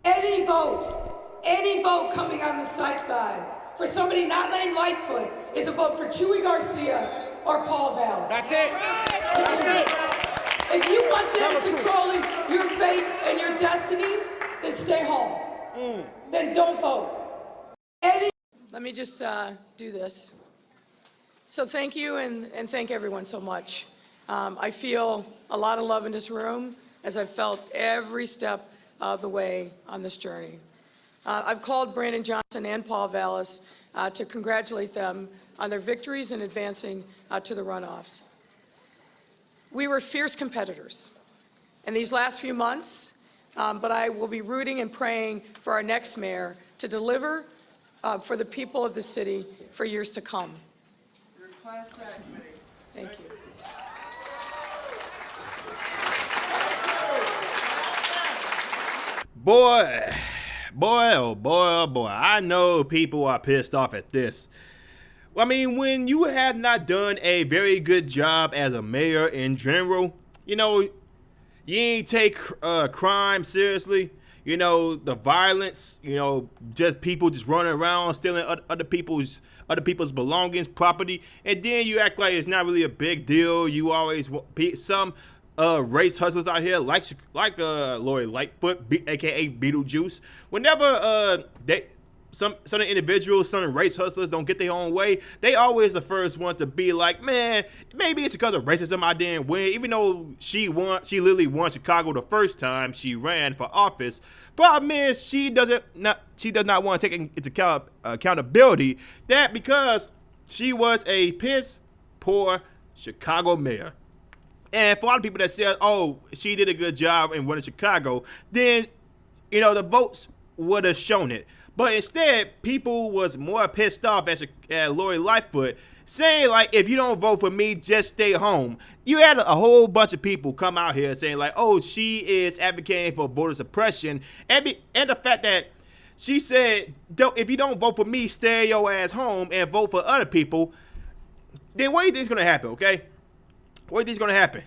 Any vote coming on the side for somebody not named Lightfoot is a vote for Chewy Garcia or Paul Vallis. That's it. That's it. If you want them controlling your fate and your destiny, then stay home. Then don't vote. Let me just do this. So thank you and thank everyone so much. I feel a lot of love in this room, as I've felt every step of the way on this journey. I've called Brandon Johnson and Paul Vallis to congratulate them on their victories in advancing to the runoffs. We were fierce competitors in these last few months, but I will be rooting and praying for our next mayor to deliver for the people of the city for years to come. Your class act, Thank you. Boy, oh boy, I know people are pissed off at this. I mean, when you have not done a very good job as a mayor in general, you know, you ain't take crime seriously. You know, the violence, you know, just people just running around stealing other people's belongings, property, and then you act like it's not really a big deal. You always some race hustlers out here like Lori Lightfoot, aka Beetlejuice. Whenever some individuals, some race hustlers don't get their own way, they always the first one to be like, man, maybe it's because of racism I didn't win, even though she literally won Chicago the first time she ran for office. Problem is, she does not want to take into accountability that because she was a piss poor Chicago mayor. And for a lot of people that said, oh, she did a good job in winning Chicago, then, you know, the votes would have shown it. But instead, people was more pissed off at Lori Lightfoot, saying, like, if you don't vote for me, just stay home. You had a whole bunch of people come out here saying, like, oh, she is advocating for voter suppression. And the fact that she said, if you don't vote for me, stay your ass home and vote for other people, then what do you think is going to happen, okay? What do you think is going to happen?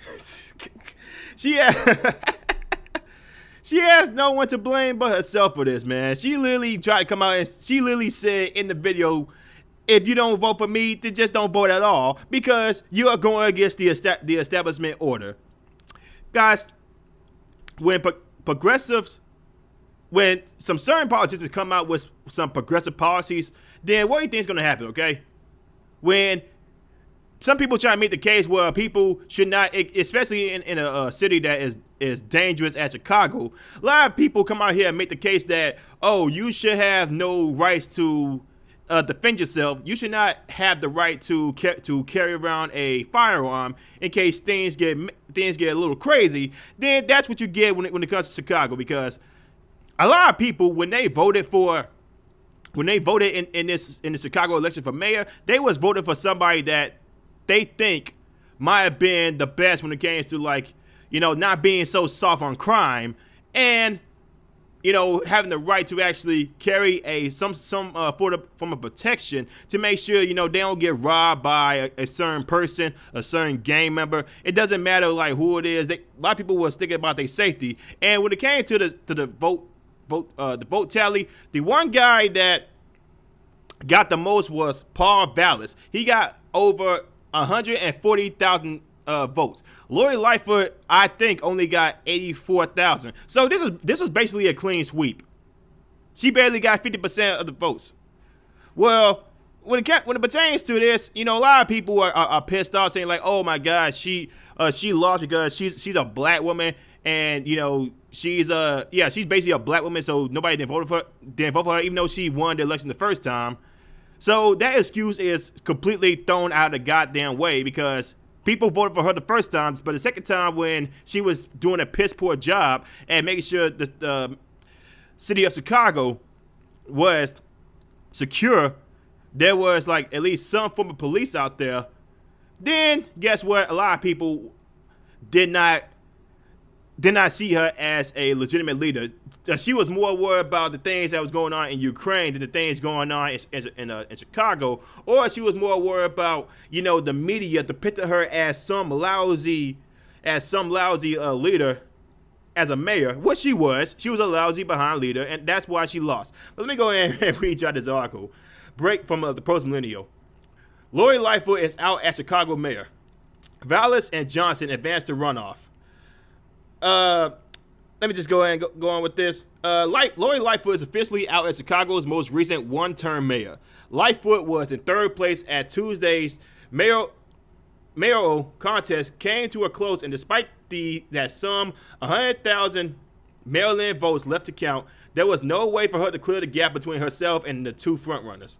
She has no one to blame but herself for this, man. She literally tried to come out and she literally said in the video, if you don't vote for me, then just don't vote at all because you are going against the establishment order. Guys, when progressives, when some certain politicians come out with some progressive policies, then what do you think is going to happen, okay? When some people try to make the case where people should not, especially in a city that is dangerous as Chicago, a lot of people come out here and make the case that, oh, you should have no rights to defend yourself. You should not have the right to carry around a firearm in case things get a little crazy. Then that's what you get when it comes to Chicago, because a lot of people, when they voted in the Chicago election for mayor, they was voting for somebody that they think might have been the best when it came to, like, you know, not being so soft on crime and, you know, having the right to actually carry some form of protection to make sure, you know, they don't get robbed by a certain person, a certain gang member. It doesn't matter like who it is. A lot of people was thinking about their safety. And when it came to the vote tally, the one guy that got the most was Paul Vallis. He got over 140,000 votes. Lori Lightfoot, I think, only got 84,000. So this was basically a clean sweep. She barely got 50% of the votes. Well, when it pertains to this, you know, a lot of people are pissed off, saying like, "Oh my God, she lost because she's a black woman, and you know she's basically a black woman, so nobody didn't vote for her, even though she won the election the first time." So that excuse is completely thrown out of the goddamn way because people voted for her the first time, but the second time when she was doing a piss poor job and making sure the city of Chicago was secure, there was like at least some form of police out there, then guess what? A lot of people did not see her as a legitimate leader. She was more worried about the things that was going on in Ukraine than the things going on in Chicago, or she was more worried about, you know, the media depicting her as some lousy leader as a mayor, what she was a lousy behind leader, and that's why she lost. But let me go ahead and read y'all this article. Break from the Post-Millennial. Lori Lightfoot is out as Chicago mayor. Vallis and Johnson advanced to runoff. Let me just go ahead and go on with this. Lori Lightfoot is officially out as Chicago's most recent one-term mayor. Lightfoot was in third place at Tuesday's mayoral contest came to a close, and despite that some 100,000 mail-in votes left to count, there was no way for her to clear the gap between herself and the two frontrunners.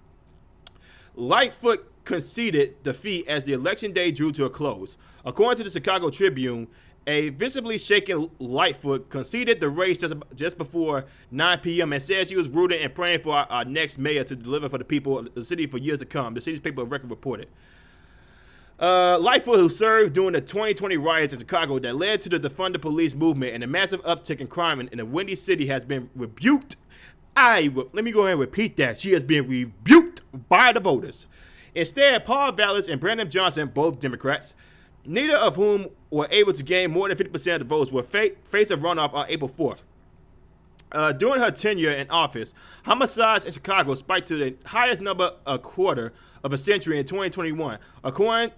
Lightfoot conceded defeat as the election day drew to a close. According to the Chicago Tribune, a visibly shaken Lightfoot conceded the race just before 9 p.m. and said she was rooting and praying for our next mayor to deliver for the people of the city for years to come. The city's paper of record reported. Lightfoot, who served during the 2020 riots in Chicago that led to the defund the police movement and a massive uptick in crime in the Windy City, has been rebuked. Let me go ahead and repeat that. She has been rebuked by the voters. Instead, Paul Vallis and Brandon Johnson, both Democrats, neither of whom were able to gain more than 50% of the votes, will face a runoff on April 4th. During her tenure in office, homicides in Chicago spiked to the highest number a quarter of a century in 2021, according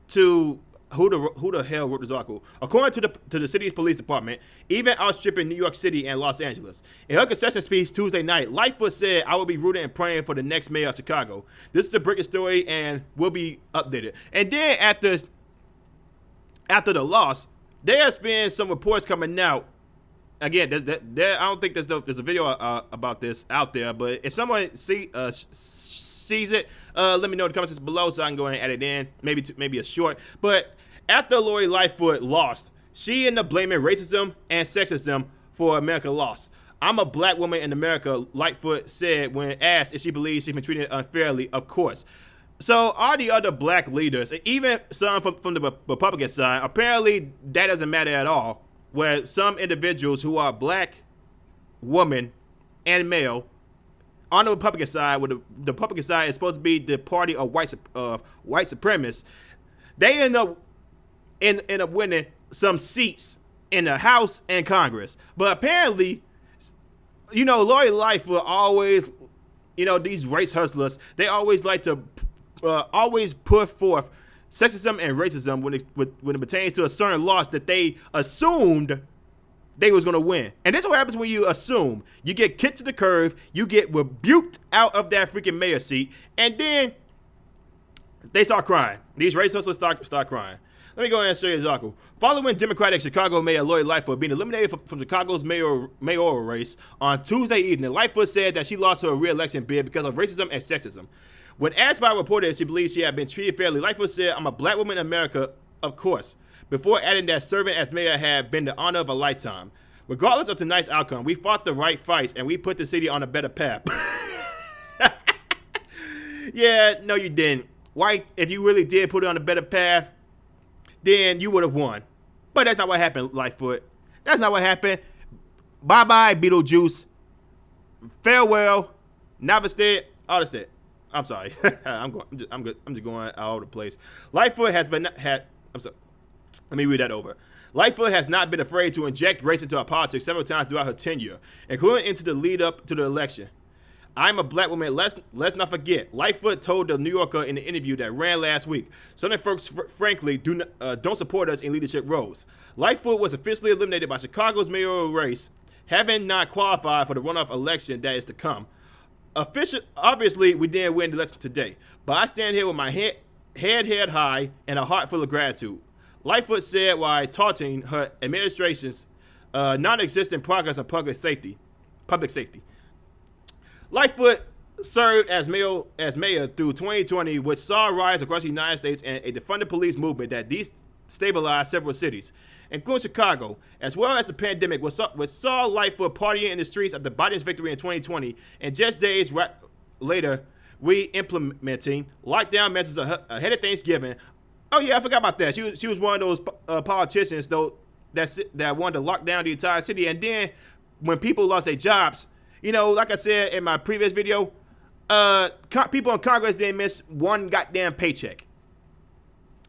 to who the hell wrote this article? According to the city's police department, even outstripping New York City and Los Angeles. In her concession speech Tuesday night, Lightfoot said, "I will be rooting and praying for the next mayor of Chicago. This is a breaking story and will be updated." And then after the loss, there's been some reports coming out. Again, I don't think there's a video about this out there, but if someone sees it, let me know in the comments below so I can go ahead and add it in, maybe a short. But after Lori Lightfoot lost, she ended up blaming racism and sexism for America's loss. "I'm a black woman in America," Lightfoot said when asked if she believes she's been treated unfairly. Of course. So all the other black leaders, even some from the Republican side, apparently that doesn't matter at all. Where some individuals who are black, woman, and male on the Republican side, where the Republican side is supposed to be the party of white supremacists, they end up winning some seats in the House and Congress. But apparently, Lori Lightfoot always, these race hustlers, they always like to always put forth sexism and racism when it pertains to a certain loss that they assumed they was going to win. And this is what happens when you assume. You get kicked to the curve, you get rebuked out of that freaking mayor seat, and then they start crying. These race hustlers start crying. Let me go ahead and show you this article. Following Democratic Chicago Mayor Lori Lightfoot being eliminated from Chicago's mayoral race on Tuesday evening, Lightfoot said that she lost her re-election bid because of racism and sexism. When asked by a reporter if she believes she had been treated fairly, Lightfoot said, "I'm a black woman in America, of course," before adding that serving as mayor had been the honor of a lifetime. "Regardless of tonight's outcome, we fought the right fights and we put the city on a better path." Yeah, no you didn't. White, if you really did put it on a better path, then you would have won. But that's not what happened, Lightfoot. That's not what happened. Bye-bye, Beetlejuice. Farewell. Namaste. All this shit. I'm sorry. I'm just going all over the place. Lightfoot I'm sorry. Let me read that over. Lightfoot has not been afraid to inject race into our politics several times throughout her tenure, including into the lead up to the election. "I'm a black woman. Let's not forget," Lightfoot told the New Yorker in the interview that ran last week. "Some folks, frankly, don't support us in leadership roles." Lightfoot was officially eliminated by Chicago's mayoral race, having not qualified for the runoff election that is to come. Obviously, we didn't win the election today, but I stand here with my head high and a heart full of gratitude, Lightfoot said while taunting her administration's non-existent progress on public safety. Lightfoot served as mayor through 2020, which saw a rise across the United States and a defunded police movement that destabilized several cities, including Chicago, as well as the pandemic, which saw Lightfoot partying in the streets after Biden's victory in 2020, and just days later, re-implementing lockdown measures ahead of Thanksgiving. Oh yeah, I forgot about that. She was one of those politicians that wanted to lock down the entire city, and then when people lost their jobs, like I said in my previous video, people in Congress didn't miss one goddamn paycheck,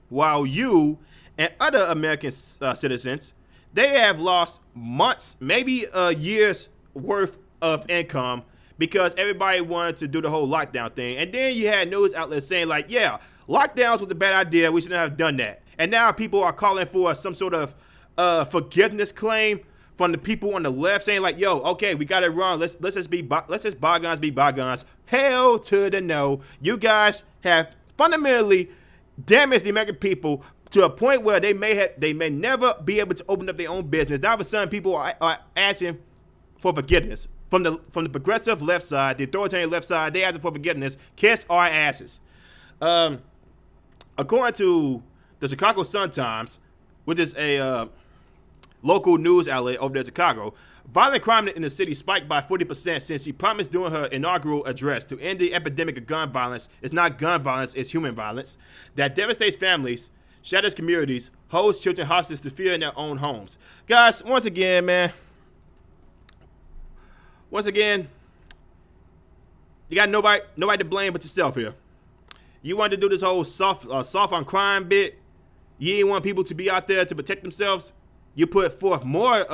while you and other American citizens they have lost months, maybe a year's worth of income because everybody wanted to do the whole lockdown thing. And then you had news outlets saying like, yeah, lockdowns was a bad idea. We shouldn't have done that. And now people are calling for some sort of forgiveness claim from the people on the left saying like, yo, okay, we got it wrong. Let's just bygones be bygones. Hell to the no. You guys have fundamentally damaged the American people to a point where they may never be able to open up their own business. Now all of a sudden people are asking for forgiveness. From the progressive left side, the authoritarian left side, they asking for forgiveness. Kiss our asses. According to the Chicago Sun-Times, which is a local news outlet over there in Chicago, violent crime in the city spiked by 40% since she promised during her inaugural address to end the epidemic of gun violence. It's not gun violence, it's human violence that devastates families, shatters communities, holds children hostage to fear in their own homes. Guys, once again, man, you got nobody to blame but yourself here. You wanted to do this whole soft on crime bit. You didn't want people to be out there to protect themselves. You put forth more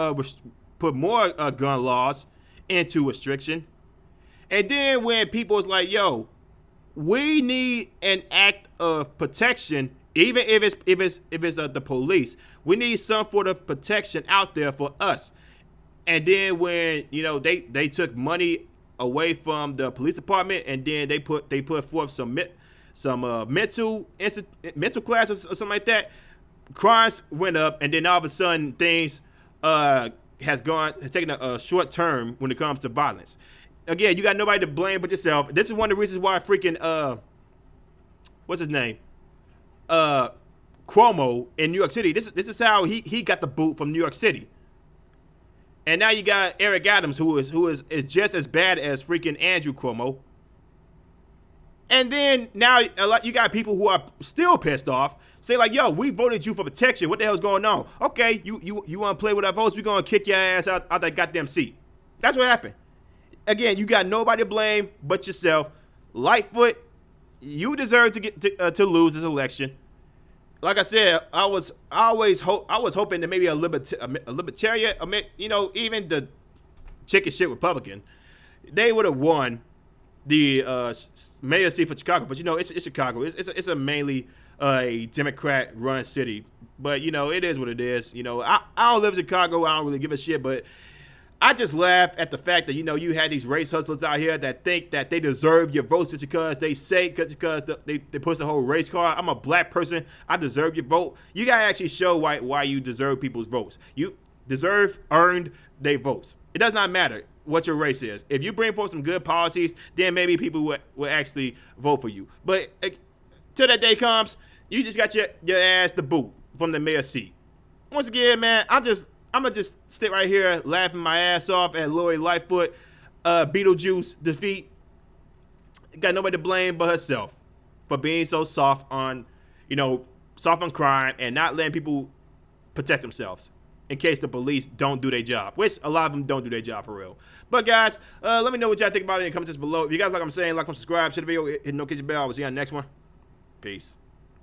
gun laws into restriction. And then when people was like, yo, we need an act of protection, even if it's the police, we need some sort of protection out there for us. And then when they took money away from the police department, and then they put forth some mental classes or something like that, crimes went up, and then all of a sudden things has taken a short term when it comes to violence. Again, you got nobody to blame but yourself. This is one of the reasons why freaking what's his name? Cuomo in New York City. This is how he got the boot from New York City. And now you got Eric Adams, who is just as bad as freaking Andrew Cuomo. And then now you got people who are still pissed off, say like, yo, we voted you for protection. What the hell's going on? Okay, you want to play with our votes? We're going to kick your ass out that goddamn seat. That's what happened. Again, you got nobody to blame but yourself. Lightfoot, you deserve to get to lose this election. Like I said, I was hoping that maybe a libertarian, even the chicken shit Republican, they would have won the mayor seat for Chicago. But it's Chicago. It's a mainly a Democrat-run city. But it is what it is. I don't live in Chicago. I don't really give a shit. But I just laugh at the fact that you had these race hustlers out here that think that they deserve your votes just because they push the whole race card. I'm a black person. I deserve your vote. You gotta actually show why you deserve people's votes. You earned their votes. It does not matter what your race is. If you bring forth some good policies, then maybe people will actually vote for you. But till that day comes, you just got your ass the boot from the mayor seat. Once again, man, I'm gonna just sit right here laughing my ass off at Lori Lightfoot Beetlejuice defeat. Got nobody to blame but herself for being so soft on crime and not letting people protect themselves in case the police don't do their job, which a lot of them don't do their job for real. But guys, let me know what y'all think about it in the comments below. If you guys like what I'm saying, like and subscribe, share the video, hit the notification bell. I will see you on the next one. Peace.